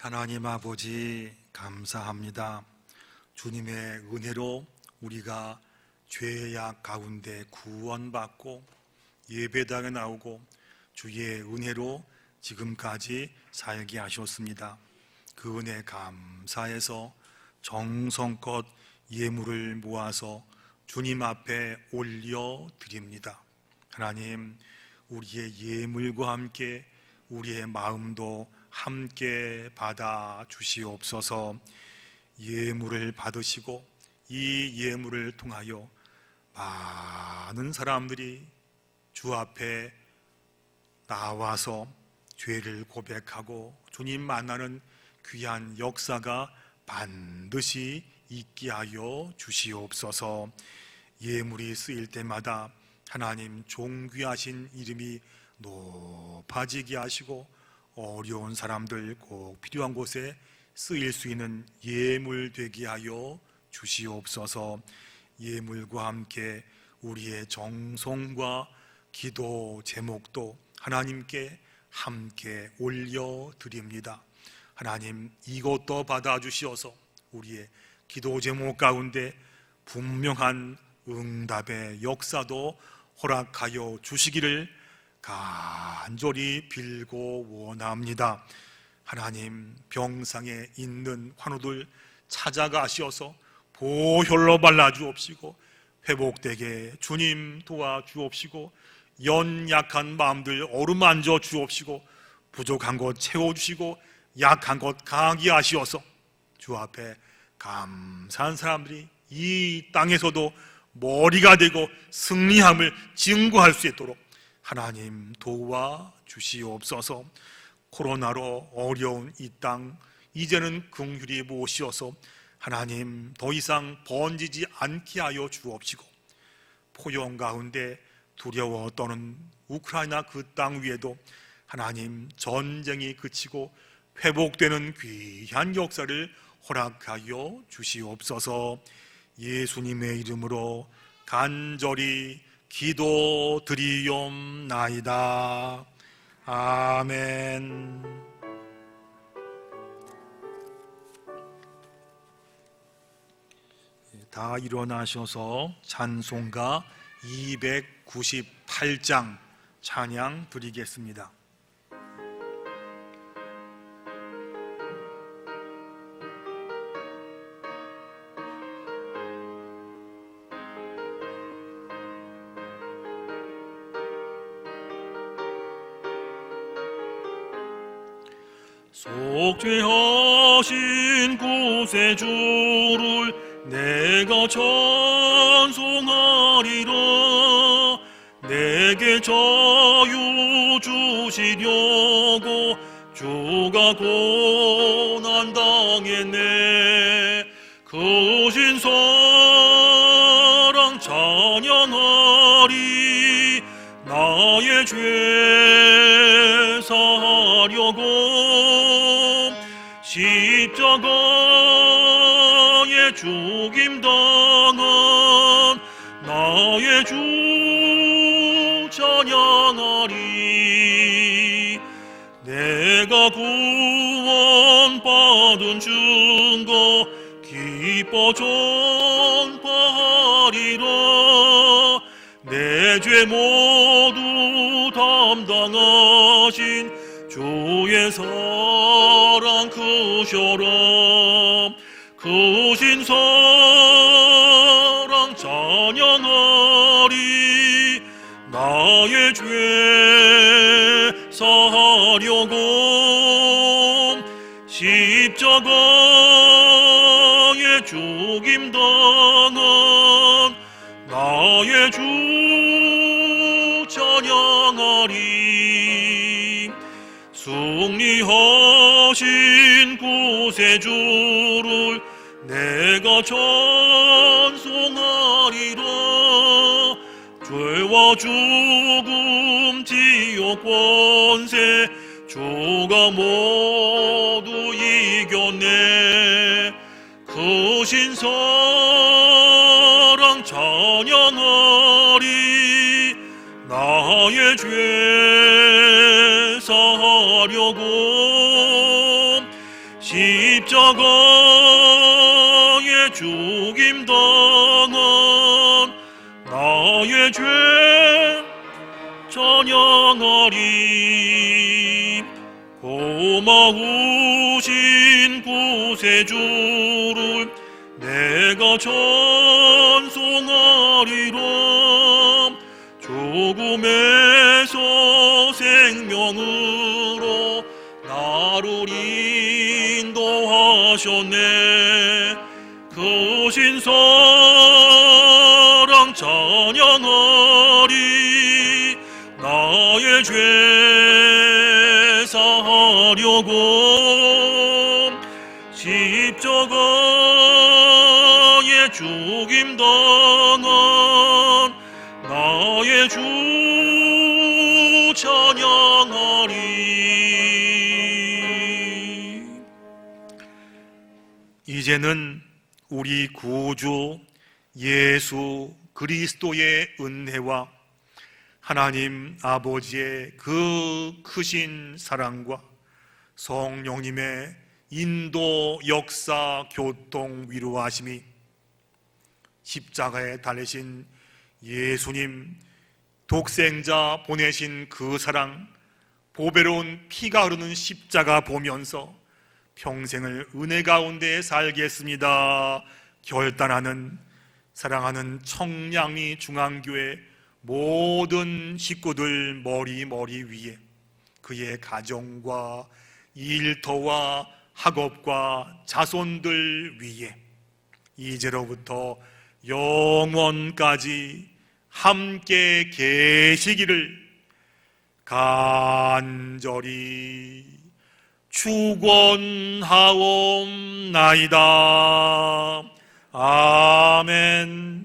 Speaker 3: 하나님 아버지, 감사합니다. 주님의 은혜로 우리가 죄악 가운데 구원받고 예배당에 나오고 주의 은혜로 지금까지 살게 하셨습니다. 그 은혜 감사해서 정성껏 예물을 모아서 주님 앞에 올려드립니다. 하나님, 우리의 예물과 함께 우리의 마음도 함께 받아 주시옵소서. 예물을 받으시고 이 예물을 통하여 많은 사람들이 주 앞에 나와서 죄를 고백하고 주님 만나는 귀한 역사가 반드시 있게 하여 주시옵소서. 예물이 쓰일 때마다 하나님 존귀하신 이름이 높아지게 하시고 어려운 사람들 꼭 필요한 곳에 쓰일 수 있는 예물 되게 하여 주시옵소서. 예물과 함께 우리의 정성과 기도 제목도 하나님께 함께 올려드립니다. 하나님, 이것도 받아주시어서 우리의 기도 제목 가운데 분명한 응답의 역사도 허락하여 주시기를 간절히 빌고 원합니다. 하나님, 병상에 있는 환우들 찾아가시어서 보혈로 발라주옵시고 회복되게 주님 도와주옵시고 연약한 마음들 어루만져 주옵시고 부족한 것 채워주시고 약한 것 강하게 하시어서 주 앞에 감사한 사람들이 이 땅에서도 머리가 되고 승리함을 증거할 수 있도록 하나님 도와주시옵소서. 코로나로 어려운 이 땅 이제는 긍휼히 모시어서 하나님 더 이상 번지지 않게 하여 주옵시고 포영 가운데 두려워 떠는 우크라이나 그 땅 위에도 하나님 전쟁이 그치고 회복되는 귀한 역사를 허락하여 주시옵소서. 예수님의 이름으로 간절히 기도드리옵나이다. 아멘. 다 일어나셔서 찬송가 298장 찬양 드리겠습니다.
Speaker 1: 속죄하신 구세주를 내가 찬송하리라. 내게 자유 주시려고 주가 고난 당했네. 크신 사랑 찬양하리. 나의 죄 사하려고 십자가에 죽임당한 나의 주 찬양하리. 내가 구원받은 증거 기뻐 전파하리라. 내 죄 모두 담당하신 주의 사랑 크셔라. 크신 사랑 찬양하리. 나의 죄 사하려고 십자가에 죽임당한 나의 주 찬양하리. 승리하신 구세주를 내가 찬송하리라. 죄와 죽음 지옥 권세 주가 모두 이겼네. 크신 사랑 찬양하리. 나의 죄 사하려고 십자가에 죽임당한 나의 죄 찬양하리. 고마우신 구세주를 내가 찬송하리라. 죽음에서 생명으로 나를 하셨네. 그 신사랑 찬양하리. 나의 죄 사하려고 십자가에 죽임 당한 나의 주 찬양하리.
Speaker 3: 이제는 우리 구주 예수 그리스도의 은혜와 하나님 아버지의 그 크신 사랑과 성령님의 인도, 역사, 교통, 위로하심이 십자가에 달리신 예수님 독생자 보내신 그 사랑, 보배로운 피가 흐르는 십자가 보면서 평생을 은혜 가운데 살겠습니다 결단하는 사랑하는 청량리 중앙교회 모든 식구들 머리 위에 그의 가정과 일터와 학업과 자손들 위에 이제로부터 영원까지 함께 계시기를 간절히 축원하옵나이다. 아멘.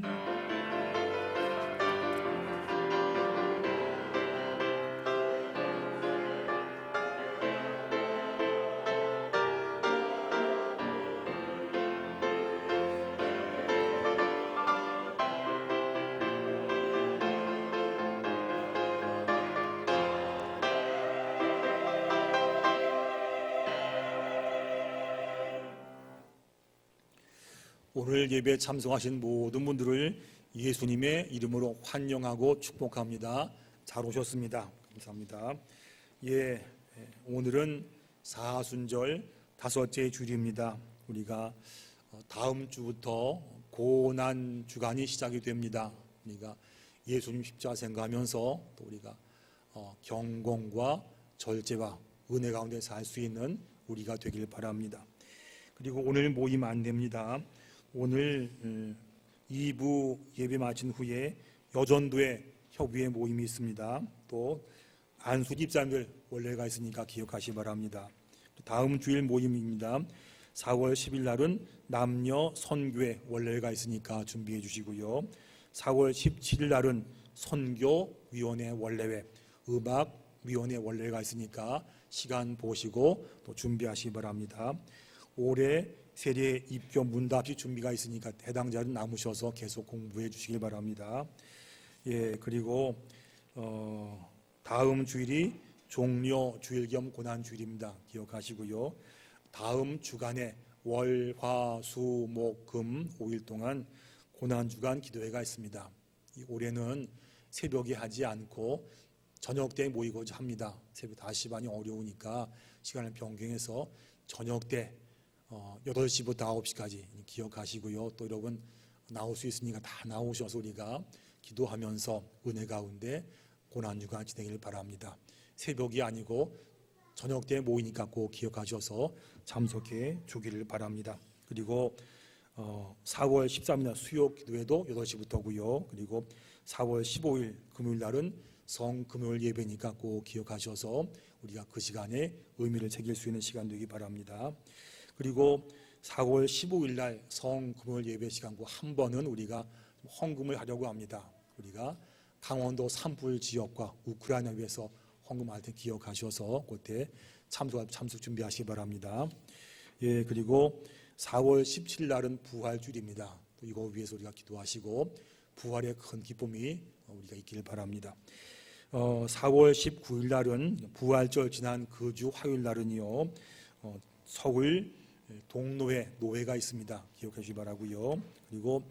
Speaker 3: 오늘 예배에 참석하신 모든 분들을 예수님의 이름으로 환영하고 축복합니다. 잘 오셨습니다. 감사합니다. 오늘은 사순절 5째 주일입니다. 우리가 다음 주부터 고난 주간이 시작이 됩니다. 우리가 예수님 십자가 생각하면서 또 우리가 경공과 절제와 은혜 가운데 살 수 있는 우리가 되길 바랍니다. 그리고 오늘 모임 안내입니다. 오늘 2부 예배 마친 후에 여전도에 협의회 모임이 있습니다. 또 안수 집사님들 원래가 있으니까 기억하시기 바랍니다. 다음 주일 모임입니다. 4월 10일 날은 남녀 선교회 원래가 있으니까 준비해 주시고요. 4월 17일 날은 선교위원회 원래회, 음악위원회 원래가 있으니까 시간 보시고 또 준비하시기 바랍니다. 올해 세례 입교 문답식 준비가 있으니까 해당자는 남으셔서 계속 공부해 주시길 바랍니다. 그리고 다음 주일이 종려 주일 겸 고난 주일입니다. 기억하시고요. 다음 주간에 월, 화, 수, 목, 금 5일 동안 고난 주간 기도회가 있습니다. 올해는 새벽에 하지 않고 저녁 때 모이고자 합니다. 새벽 5시 반이 어려우니까 시간을 변경해서 저녁 때 8시부터 9시까지 기억하시고요. 또 여러분 나올 수 있으니까 다 나오셔서 우리가 기도하면서 은혜 가운데 고난주간 진행을 바랍니다. 새벽이 아니고 저녁 때 모이니까 꼭 기억하셔서 참석해 주기를 바랍니다. 그리고 4월 13일 수요 기도회도 8시부터고요. 그리고 4월 15일 금요일 날은 성금요일 예배니까 꼭 기억하셔서 우리가 그 시간에 의미를 새길 수 있는 시간 되기 바랍니다. 그리고 4월 15일 날 성금요일 예배 시간과 한 번은 우리가 헌금을 하려고 합니다. 우리가 강원도 산불 지역과 우크라이나 위해서 헌금할 때 기억하셔서 그때 참석 준비하시기 바랍니다. 그리고 4월 17일 날은 부활주일입니다. 또 이거 위해서 우리가 기도하시고 부활의 큰 기쁨이 우리가 있기를 바랍니다. 4월 19일 날은 부활절 지난 그 주 화요일 날은요 서울 동로회 노회가 있습니다. 기억해 주시기 바라고요. 그리고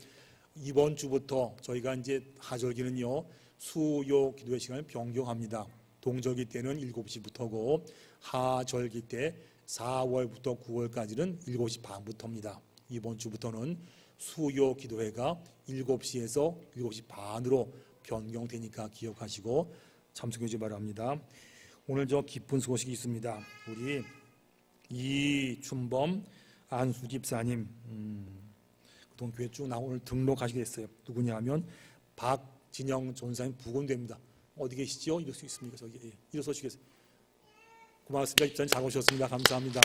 Speaker 3: 이번 주부터 저희가 이제 하절기는요 수요 기도회 시간을 변경합니다. 동절기 때는 7시부터고 하절기 때 4월부터 9월까지는 7시 반부터입니다. 이번 주부터는 수요 기도회가 7시에서 7시 반으로 변경되니까 기억하시고 참석해 주시기 바랍니다. 오늘 저 기쁜 소식이 있습니다. 우리 이춘범 안수 집사님, 그동안 교회 쭉 나오고 오늘 등록하시게 됐어요. 누구냐 하면 박진영 전사님 부곤됩니다. 어디 계시죠? 이럴 수 있습니까? 저기 일어서시겠어요? 고맙습니다. 집사님 잘 오셨습니다. 감사합니다.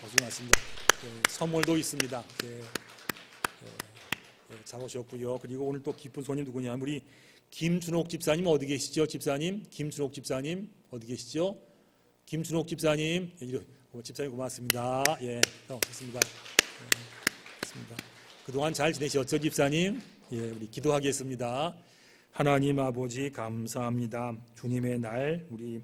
Speaker 3: 고생하셨습니다. 선물도 있습니다. 잘 오셨고요. 그리고 오늘 또 기쁜 손님 누구냐? 우리 김준옥 집사님 어디 계시죠? 집사님, 김준옥 집사님 어디 계시죠? 김준옥 집사님, 집사님 고맙습니다. 좋습니다. 좋습니다. 그동안 잘 지내셨죠, 집사님? 우리 기도하겠습니다. 하나님 아버지 감사합니다. 주님의 날 우리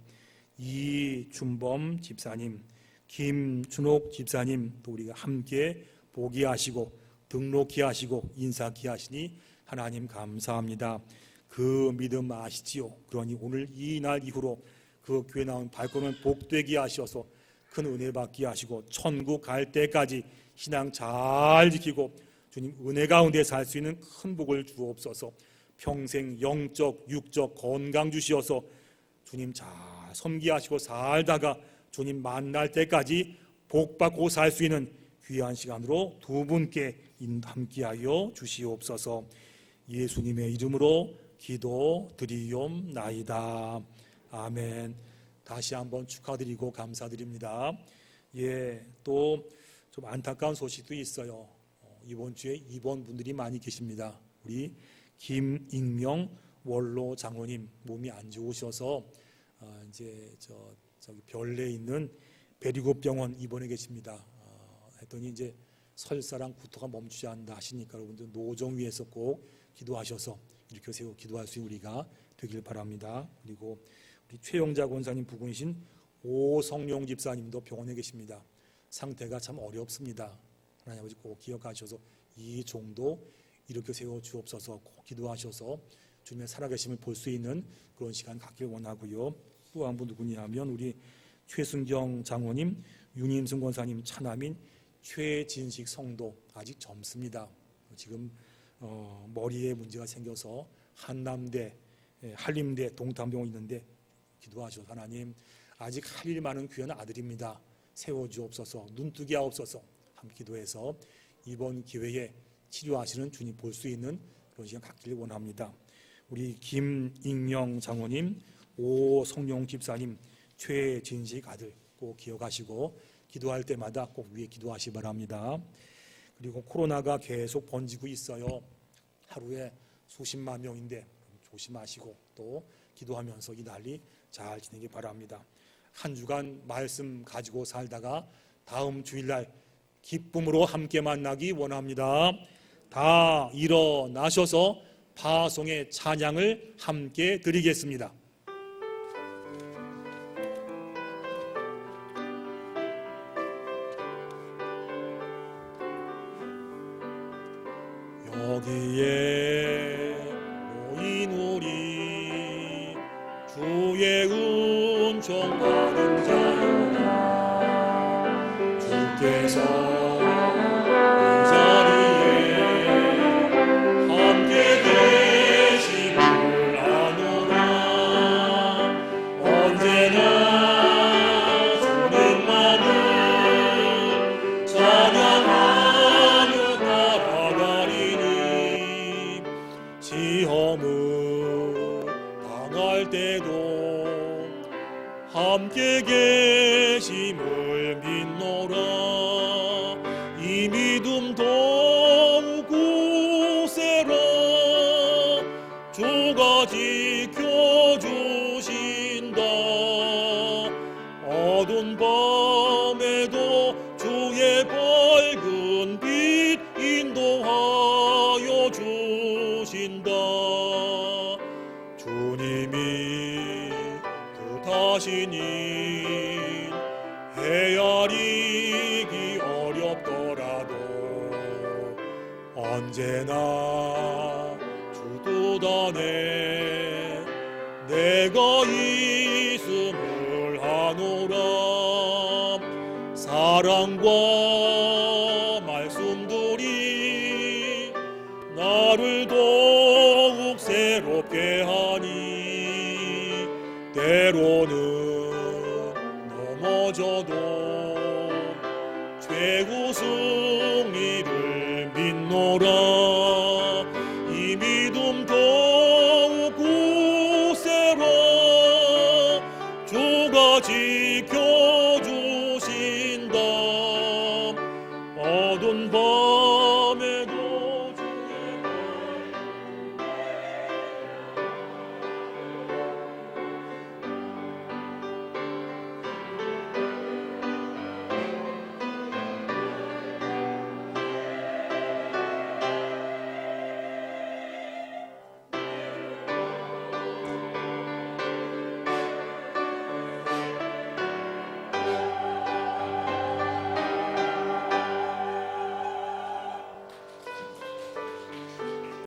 Speaker 3: 이준범 집사님, 김준옥 집사님 또 우리가 함께 보기 하시고 등록히 하시고 인사키 하시니 하나님 감사합니다. 그 믿음 아시지요? 그러니 오늘 이 날 이후로 그 교회 나온 발걸음을 복되게 하셔서 큰 은혜 받게 하시고 천국 갈 때까지 신앙 잘 지키고 주님 은혜 가운데 살 수 있는 큰 복을 주옵소서. 평생 영적 육적 건강 주시어서 주님 잘 섬기하시고 살다가 주님 만날 때까지 복 받고 살 수 있는 귀한 시간으로 두 분께 함께하여 주시옵소서. 예수님의 이름으로 기도드리옵나이다. 아멘. 다시 한번 축하드리고 감사드립니다. 또 좀 안타까운 소식도 있어요. 이번 주에 입원 분들이 많이 계십니다. 우리 김익명 원로 장로님 몸이 안 좋으셔서 이제 저기 별내에 있는 베리고병원 입원해 계십니다. 했더니 이제 설사랑 구토가 멈추지 않는다 하시니까 여러분들 노정 위에서 꼭 기도하셔서 이렇게 세워 기도할 수 있는 우리가 되길 바랍니다. 그리고 우리 최영자 권사님 부군이신 오성룡 집사님도 병원에 계십니다. 상태가 참 어렵습니다. 하나님 아버지 꼭 기억하셔서 이 종도 이렇게 세워 주옵소서. 꼭 기도하셔서 주님의 살아계심을 볼 수 있는 그런 시간 갖길 원하고요. 또 한 분 누구냐 하면 우리 최순경 장로님, 윤임승 권사님 차남인 최진식 성도 아직 젊습니다. 지금 머리에 문제가 생겨서 한남대, 한림대, 동탄병원 있는데 기도하셔서 하나님 아직 할 일 많은 귀한 아들입니다. 세워주옵소서. 눈뜨게 하옵소서. 함께 기도해서 이번 기회에 치료하시는 주님 볼 수 있는 그런 시간 갖기를 원합니다. 우리 김익명 장로님, 오성룡 집사님, 최진식 아들 꼭 기억하시고 기도할 때마다 꼭 위에 기도하시기 바랍니다. 그리고 코로나가 계속 번지고 있어요. 하루에 수십만 명인데 조심하시고 또 기도하면서 이 난리 잘 지내기 바랍니다. 한 주간 말씀 가지고 살다가 다음 주일날 기쁨으로 함께 만나기 원합니다. 다 일어나셔서 파송의 찬양을 함께 드리겠습니다. 여기에 모인 우리 주의 은총 받은 자여, 주께서 이 자리에 함께 계심을 아노라. 언제나 주님만을 찬양하며 따라가리니 시험을 당할 때도 함께 계심을 믿노라. 이 믿음 더욱 굳세라. 주가 지켜주신다. 어두운 밤에도 주의 밝은 빛 인도하여 주신다. 주님이 뜻하시니 헤아리기 어렵더라도 언제나 주 뜻 안에 내가 있음을 하노라. 사랑과 말씀들이 나를 더욱 새롭게 하니 때로는